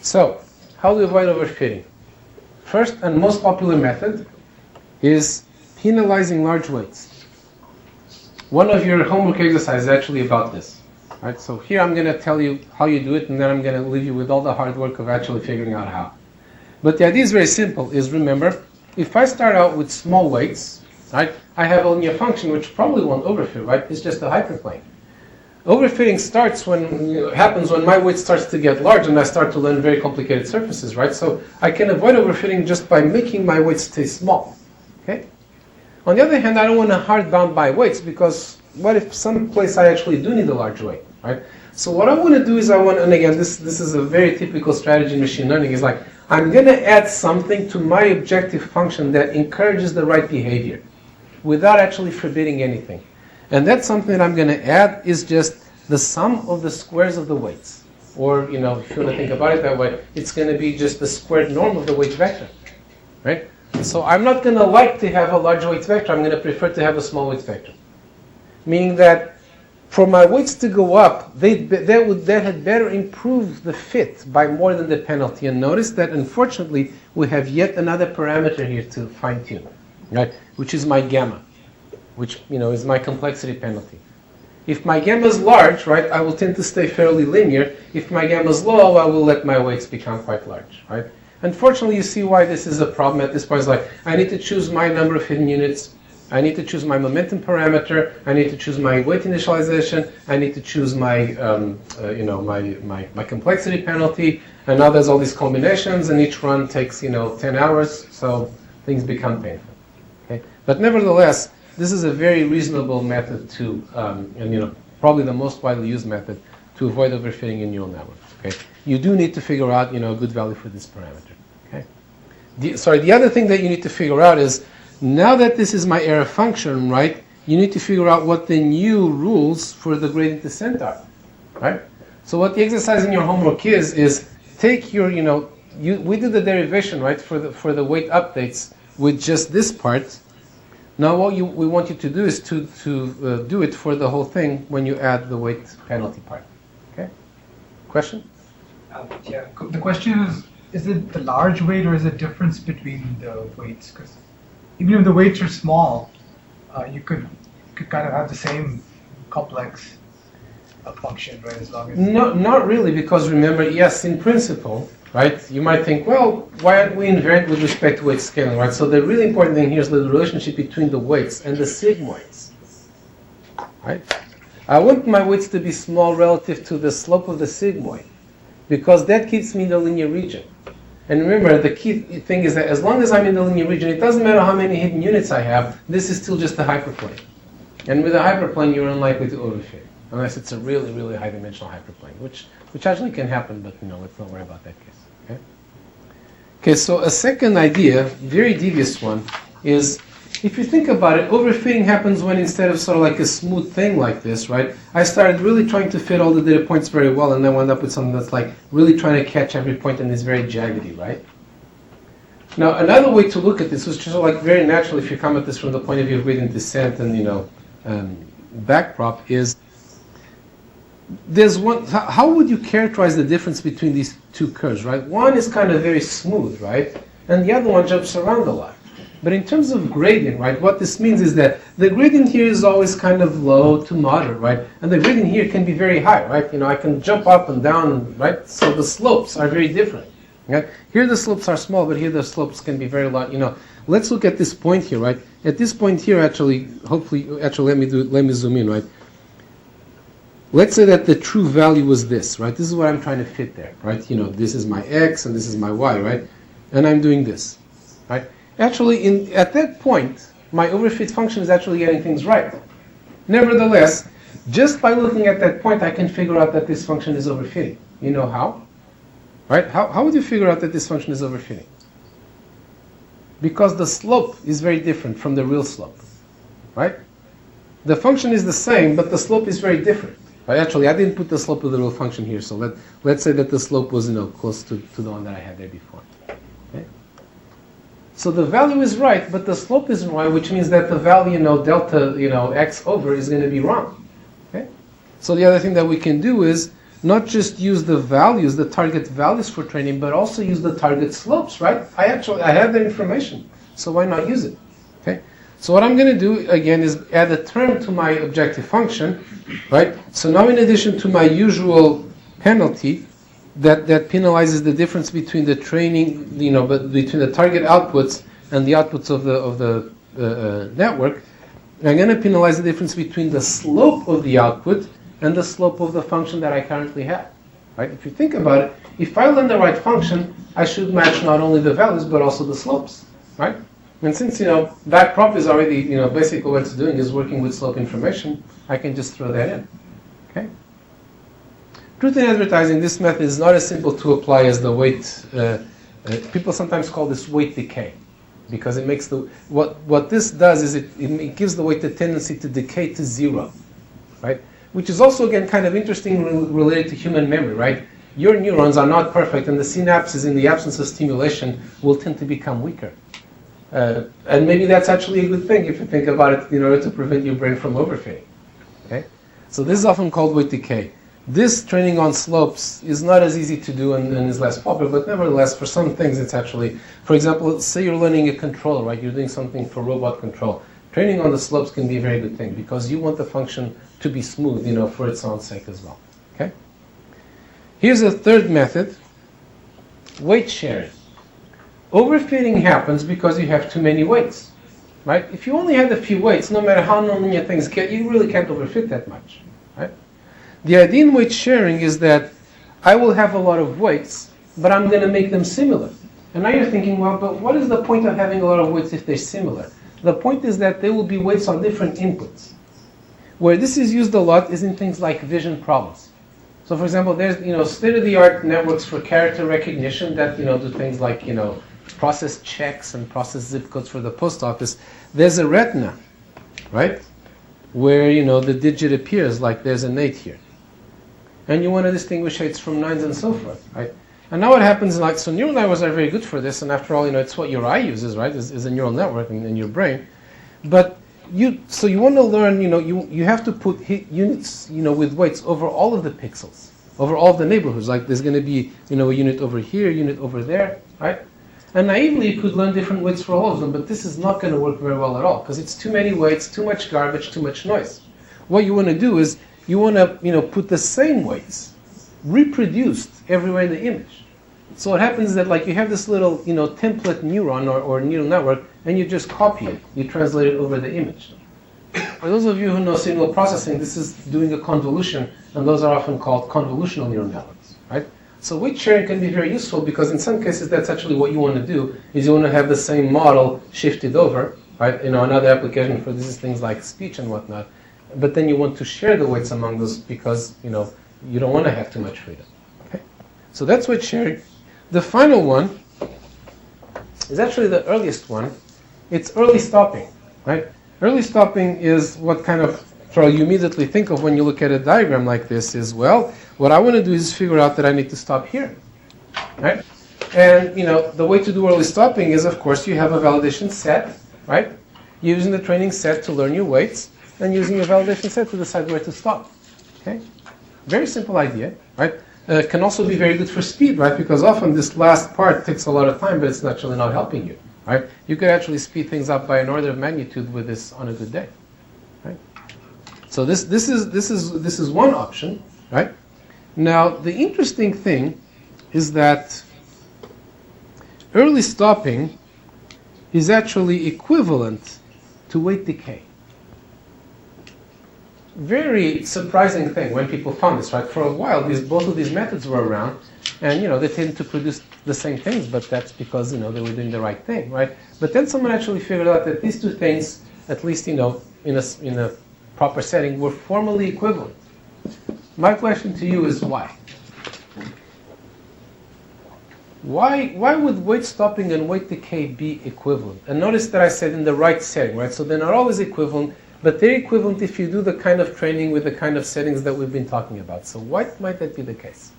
So, how do we avoid overfitting? First and most popular method is penalizing large weights. One of your homework exercises is actually about this. Right? So here I'm going to tell you how you do it, and then I'm going to leave you with all the hard work of actually figuring out how. But the idea is very simple, is remember, if I start out with small weights, right, I have only a function which probably won't overfit, right? It's just a hyperplane. Overfitting starts happens when my weight starts to get large and I start to learn very complicated surfaces, right? So I can avoid overfitting just by making my weight stay small, okay? On the other hand, I don't want to hard bound by weights, because what if someplace I actually do need a large weight, right? So what I want to do is and again, this is a very typical strategy in machine learning, is like, I'm going to add something to my objective function that encourages the right behavior without actually forbidding anything. And that something that I'm going to add is just the sum of the squares of the weights. Or, if you want to think about it that way, it's going to be just the squared norm of the weight vector, right? So I'm not going to like to have a large weight vector. I'm going to prefer to have a small weight vector. Meaning that for my weights to go up, that had better improve the fit by more than the penalty. And notice that, unfortunately, we have yet another parameter here to fine-tune, right? Which is my gamma, which is my complexity penalty. If my gamma is large, right, I will tend to stay fairly linear. If my gamma is low, I will let my weights become quite large, right? Unfortunately, you see why this is a problem at this point. It's like, I need to choose my number of hidden units. I need to choose my momentum parameter. I need to choose my weight initialization. I need to choose my, my complexity penalty. And now there's all these combinations, and each run takes, 10 hours. So things become painful. Okay? But nevertheless, this is a very reasonable method to, probably the most widely used method to avoid overfitting in neural networks. Okay? You do need to figure out, a good value for this parameter. Okay? The other thing that you need to figure out is, now that this is my error function, right, you need to figure out what the new rules for the gradient descent are, right? So what the exercise in your homework is take your, we did the derivation, right, for the weight updates with just this part. Now what we want you to do is to do it for the whole thing when you add the weight penalty part. Okay? Question? Yeah. The question is it the large weight or is it difference between the weights? Because even if the weights are small, you could kind of have the same complex function, right? As long as no, not really, because remember, yes, in principle, right? You might think, well, why aren't we invariant with respect to weight scaling, right? So the really important thing here is the relationship between the weights and the sigmoids, right? I want my weights to be small relative to the slope of the sigmoid, because that keeps me in the linear region. And remember, the key thing is that as long as I'm in the linear region, it doesn't matter how many hidden units I have, this is still just a hyperplane. And with a hyperplane, you're unlikely to overfit, unless it's a really, really high-dimensional hyperplane, which actually can happen, but let's not worry about that case. Okay? Okay, so a second idea, very devious one, is if you think about it, overfitting happens when instead of sort of like a smooth thing like this, right, I started really trying to fit all the data points very well, and then wound up with something that's like really trying to catch every point and is very jaggedy, right? Now, another way to look at this, which is like very natural if you come at this from the point of view of gradient descent and, backprop, is there's one, how would you characterize the difference between these two curves, right? One is kind of very smooth, right? And the other one jumps around a lot. But in terms of gradient, right, what this means is that the gradient here is always kind of low to moderate, right? And the gradient here can be very high, right? I can jump up and down, right? So the slopes are very different. Right? Here the slopes are small, but here the slopes can be very large. Let's look at this point here, right? At this point here, let me zoom in, right? Let's say that the true value was this, right? This is what I'm trying to fit there, right? This is my x and this is my y, right? And I'm doing this, right? Actually, at that point, my overfit function is actually getting things right. Nevertheless, just by looking at that point, I can figure out that this function is overfitting. You know how? Right? How would you figure out that this function is overfitting? Because the slope is very different from the real slope, right? The function is the same, but the slope is very different. Right? Actually, I didn't put the slope of the real function here, so let's say that the slope was close to the one that I had there before. Okay? So the value is right, but the slope isn't right, which means that the value, delta, x over is going to be wrong. Okay? So the other thing that we can do is not just use the values, the target values for training, but also use the target slopes, right? I have that information, so why not use it? Okay. So what I'm going to do again is add a term to my objective function, right? So now in addition to my usual penalty that penalizes the difference between the training, but between the target outputs and the outputs of the network, I'm going to penalize the difference between the slope of the output and the slope of the function that I currently have, right? If you think about it, if I learn the right function, I should match not only the values but also the slopes, right? And since that prop is already basically what it's doing is working with slope information, I can just throw that in. Okay. Truth in advertising, this method is not as simple to apply as the weight. People sometimes call this weight decay, because it makes what this does is it gives the weight the tendency to decay to zero, right? Which is also again kind of interesting related to human memory, right? Your neurons are not perfect, and the synapses in the absence of stimulation will tend to become weaker. And maybe that's actually a good thing if you think about it, in order to prevent your brain from overfitting. Okay? So this is often called weight decay. This training on slopes is not as easy to do and is less popular, but nevertheless, for some things it's actually, for example, say you're learning a controller, right? You're doing something for robot control. Training on the slopes can be a very good thing because you want the function to be smooth, for its own sake as well. Okay? Here's a third method, weight sharing. Overfitting happens because you have too many weights, right? If you only had a few weights, no matter how nonlinear things get, you really can't overfit that much, right? The idea in weight sharing is that I will have a lot of weights, but I'm going to make them similar. And now you're thinking, well, but what is the point of having a lot of weights if they're similar? The point is that there will be weights on different inputs. Where this is used a lot is in things like vision problems. So for example, there's state-of-the-art networks for character recognition that do things like process checks and process zip codes for the post office. There's a retina, right? Where the digit appears, like there's an 8 here. And you want to distinguish 8s from 9s and so forth, right? And now what happens is so neural networks are very good for this, and after all, it's what your eye uses, right? Is a neural network in your brain. But you want to learn, you have to put units, with weights over all of the pixels, over all of the neighborhoods. Like there's going to be, a unit over here, a unit over there, right? And naively, you could learn different weights for all of them, but this is not going to work very well at all, because it's too many weights, too much garbage, too much noise. What you want to do is, you want to, put the same weights, reproduced everywhere in the image. So what happens is that, you have this little, template neuron or neural network, and you just copy it. You translate it over the image. For those of you who know signal processing, this is doing a convolution, and those are often called convolutional neural networks, right? So weight sharing can be very useful because in some cases that's actually what you want to do, is you want to have the same model shifted over, right? Another application for this is things like speech and whatnot. But then you want to share the weights among those because, you don't want to have too much freedom. Okay? So that's weight sharing. The final one is actually the earliest one. It's early stopping, right? Early stopping is what kind of you immediately think of when you look at a diagram like this is, well, what I want to do is figure out that I need to stop here, right? And, the way to do early stopping is, of course, you have a validation set, right? You're using the training set to learn your weights and using a validation set to decide where to stop, okay? Very simple idea, right? Can also be very good for speed, right? Because often this last part takes a lot of time, but it's actually not helping you, right? You could actually speed things up by an order of magnitude with this on a good day, right? So this is one option, right? Now the interesting thing is that early stopping is actually equivalent to weight decay. Very surprising thing when people found this, right? For a while, both of these methods were around, and they tend to produce the same things, but that's because they were doing the right thing, right? But then someone actually figured out that these two things, at least in a proper setting, were formally equivalent. My question to you is why? Why would weight stopping and weight decay be equivalent? And notice that I said in the right setting, right? So they're not always equivalent, but they're equivalent if you do the kind of training with the kind of settings that we've been talking about. So why might that be the case?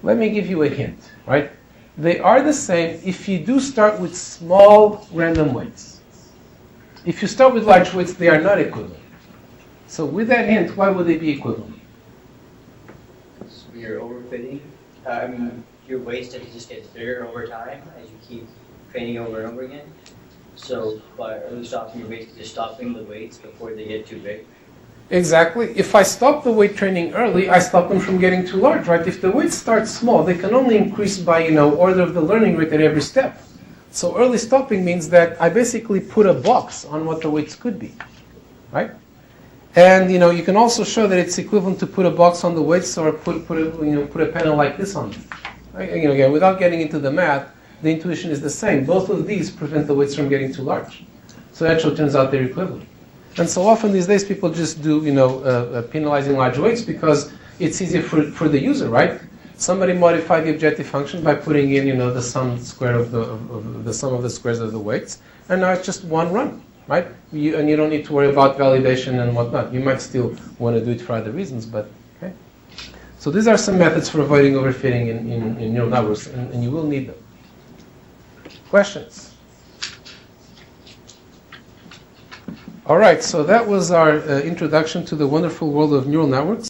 Let me give you a hint, right? They are the same if you do start with small random weights. If you start with large weights, they are not equivalent. So with that hint, why would they be equivalent? you're overfitting, your weights tend to just get bigger over time as you keep training over and over again. So by early stopping your weights, just stopping the weights before they get too big. Exactly. If I stop the weight training early, I stop them from getting too large, right? If the weights start small, they can only increase by, order of the learning rate at every step. So early stopping means that I basically put a box on what the weights could be, right? And, you can also show that it's equivalent to put a box on the weights or put a panel like this on them. Right? Again, without getting into the math, the intuition is the same. Both of these prevent the weights from getting too large. So it actually turns out they're equivalent. And so often these days people just do, penalizing large weights because it's easier for the user, right? Somebody modified the objective function by putting in, the sum square of the sum of the squares of the weights, and now it's just one run, right? And you don't need to worry about validation and whatnot. You might still want to do it for other reasons, but okay. So these are some methods for avoiding overfitting in neural networks, and you will need them. Questions? All right, so that was our introduction to the wonderful world of neural networks.